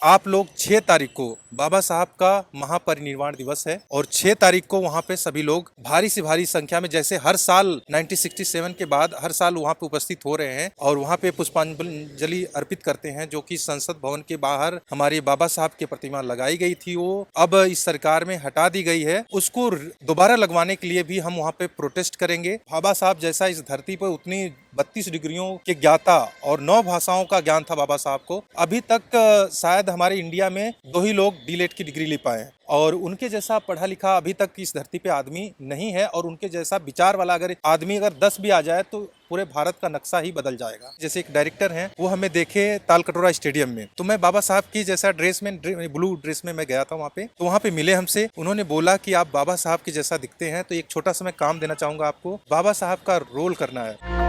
आप लोग 6 तारीख को बाबा साहब का महापरिनिर्वाण दिवस है और 6 तारीख को वहाँ पे सभी लोग भारी से भारी संख्या में, जैसे हर साल 1967 के बाद हर साल वहाँ पे उपस्थित हो रहे हैं और वहाँ पे पुष्पांजलि अर्पित करते हैं, जो कि संसद भवन के बाहर हमारे बाबा साहब की प्रतिमा लगाई गई थी। वो अब इस सरकार में हटा दी गई है। उसको दोबारा लगवाने के लिए भी हम वहाँ पे प्रोटेस्ट करेंगे। बाबा साहब जैसा इस धरती पर उतनी 32 डिग्रियों के ज्ञाता और 9 भाषाओं का ज्ञान था बाबा साहब को। अभी तक शायद हमारे इंडिया में 2 ही लोग डीलेट की डिग्री ले पाए हैं और उनके जैसा पढ़ा लिखा अभी तक इस धरती पे आदमी नहीं है। और उनके जैसा विचार वाला अगर आदमी 10 भी आ जाए तो पूरे भारत का नक्शा ही बदल जाएगा। जैसे एक डायरेक्टर हैं, वो हमें देखे तालकटोरा स्टेडियम में, तो मैं बाबा साहब की जैसा ड्रेस में, ब्लू ड्रेस में मैं गया था वहाँ पे। तो वहाँ पे मिले हमसे, उन्होंने बोला कि आप बाबा साहब के जैसा दिखते हैं, तो एक छोटा सा मैं काम देना चाहूंगा आपको। बाबा साहब का रोल करना है।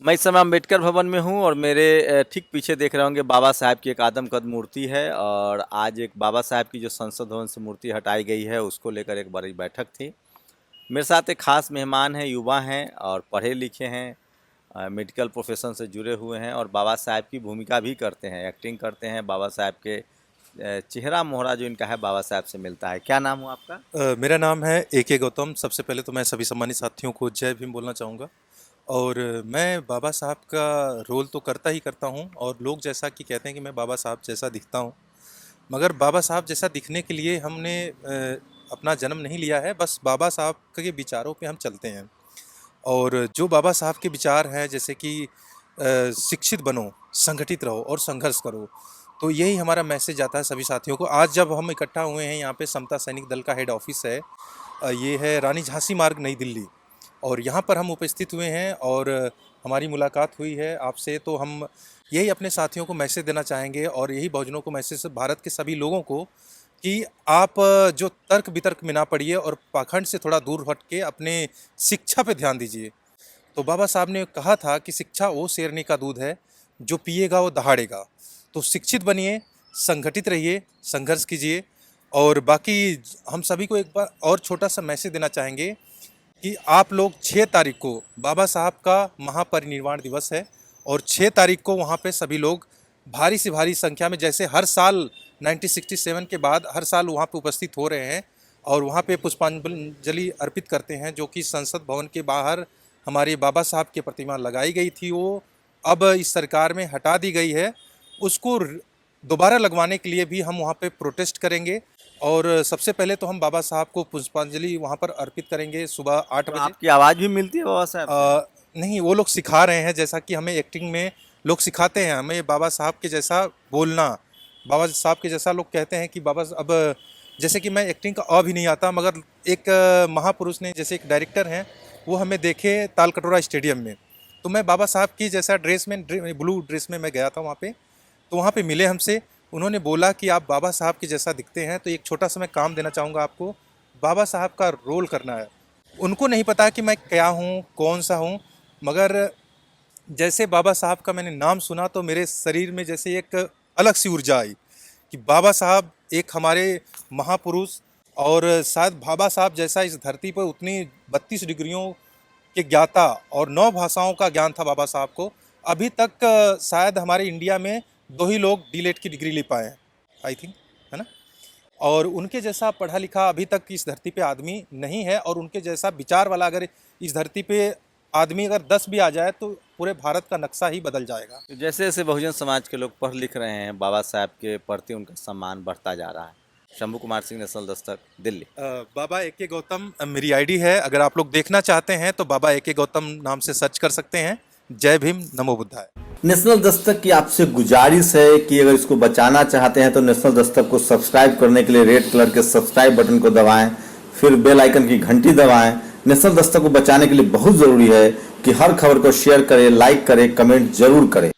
मैं इस समय अम्बेडकर भवन में हूँ और मेरे ठीक पीछे देख रहे होंगे बाबा साहब की एक आदमकद मूर्ति है। और आज एक बाबा साहब की जो संसद भवन से मूर्ति हटाई गई है, उसको लेकर एक बड़ी बैठक थी। मेरे साथ एक खास मेहमान हैं, युवा हैं और पढ़े लिखे हैं, मेडिकल प्रोफेशन से जुड़े हुए हैं और बाबा साहब की भूमिका भी करते हैं, एक्टिंग करते हैं। बाबा साहब के चेहरा मोहरा जो इनका है बाबा साहब से मिलता है। क्या नाम हुआ आपका? मेरा नाम है AK गौतम। सबसे पहले तो मैं सभी सम्मानित साथियों को जय भीम बोलना चाहूँगा। और मैं बाबा साहब का रोल तो करता ही करता हूँ और लोग जैसा कि कहते हैं कि मैं बाबा साहब जैसा दिखता हूँ, मगर बाबा साहब जैसा दिखने के लिए हमने अपना जन्म नहीं लिया है। बस बाबा साहब के विचारों पे हम चलते हैं और जो बाबा साहब के विचार हैं, जैसे कि शिक्षित बनो, संगठित रहो और संघर्ष करो, तो यही हमारा मैसेज आता है सभी साथियों को। आज जब हम इकट्ठा हुए हैं यहाँ पे, समता सैनिक दल का हेड ऑफिस है, ये है रानी झांसी मार्ग, नई दिल्ली, और यहाँ पर हम उपस्थित हुए हैं और हमारी मुलाकात हुई है आपसे। तो हम यही अपने साथियों को मैसेज देना चाहेंगे और यही बहुजनों को मैसेज, भारत के सभी लोगों को, कि आप जो तर्क वितर्क में ना पड़िए और पाखंड से थोड़ा दूर हट के अपने शिक्षा पे ध्यान दीजिए। तो बाबा साहब ने कहा था कि शिक्षा वो शेरनी का दूध है, जो पिएगा वो दहाड़ेगा। तो शिक्षित बनिए, संगठित रहिए, संघर्ष कीजिए। और बाकी हम सभी को एक बार और छोटा सा मैसेज देना चाहेंगे कि आप लोग 6 तारीख को बाबा साहब का महापरिनिर्वाण दिवस है और 6 तारीख को वहाँ पे सभी लोग भारी से भारी संख्या में, जैसे हर साल 1967 के बाद हर साल वहाँ पे उपस्थित हो रहे हैं और वहाँ पे पुष्पांजलि अर्पित करते हैं, जो कि संसद भवन के बाहर हमारे बाबा साहब की प्रतिमा लगाई गई थी। वो अब इस सरकार में हटा दी गई है। उसको दोबारा लगवाने के लिए भी हम वहाँ पे प्रोटेस्ट करेंगे और सबसे पहले तो हम बाबा साहब को पुष्पांजलि वहाँ पर अर्पित करेंगे सुबह 8 तो बजे। आपकी आवाज़ भी मिलती है बाबा साहब से? नहीं, वो लोग सिखा रहे हैं, जैसा कि हमें एक्टिंग में लोग सिखाते हैं, हमें बाबा साहब के जैसा बोलना। बाबा साहब के जैसा लोग कहते हैं कि बाबा, अब जैसे कि मैं एक्टिंग का भी नहीं आता, मगर एक महापुरुष ने, जैसे एक डायरेक्टर हैं, वो हमें देखे तालकटोरा स्टेडियम में, तो मैं बाबा साहब की जैसा ड्रेस में, ब्लू ड्रेस में मैं गया था वहाँ पे। तो वहाँ पे मिले हमसे, उन्होंने बोला कि आप बाबा साहब के जैसा दिखते हैं, तो एक छोटा सा मैं काम देना चाहूँगा आपको। बाबा साहब का रोल करना है। उनको नहीं पता कि मैं क्या हूँ, कौन सा हूँ, मगर जैसे बाबा साहब का मैंने नाम सुना तो मेरे शरीर में जैसे एक अलग सी ऊर्जा आई कि बाबा साहब एक हमारे महापुरुष, और शायद बाबा साहब जैसा इस धरती पर उतनी 32 डिग्रियों के ज्ञाता और 9 भाषाओं का ज्ञान था बाबा साहब को। अभी तक शायद हमारे इंडिया में 2 ही लोग डीलेट की डिग्री ले पाए हैं, आई थिंक, है ना। और उनके जैसा पढ़ा लिखा अभी तक इस धरती पे आदमी नहीं है और उनके जैसा विचार वाला अगर इस धरती पे आदमी 10 भी आ जाए तो पूरे भारत का नक्शा ही बदल जाएगा। जैसे जैसे बहुजन समाज के लोग पढ़ लिख रहे हैं, बाबा साहब के प्रति उनका सम्मान बढ़ता जा रहा है। शंभू कुमार सिंह, नेशनल दस्तक, दिल्ली। बाबा AK गौतम मेरी ID है। अगर आप लोग देखना चाहते हैं तो बाबा AK गौतम नाम से सर्च कर सकते हैं। जय भीम, नमो बुद्धाय। नेशनल दस्तक की आपसे गुजारिश है कि अगर इसको बचाना चाहते हैं तो नेशनल दस्तक को सब्सक्राइब करने के लिए रेड कलर के सब्सक्राइब बटन को दबाएं, फिर बेल आइकन की घंटी दबाएं। नेशनल दस्तक को बचाने के लिए बहुत जरूरी है कि हर खबर को शेयर करें, लाइक करें, कमेंट जरूर करें।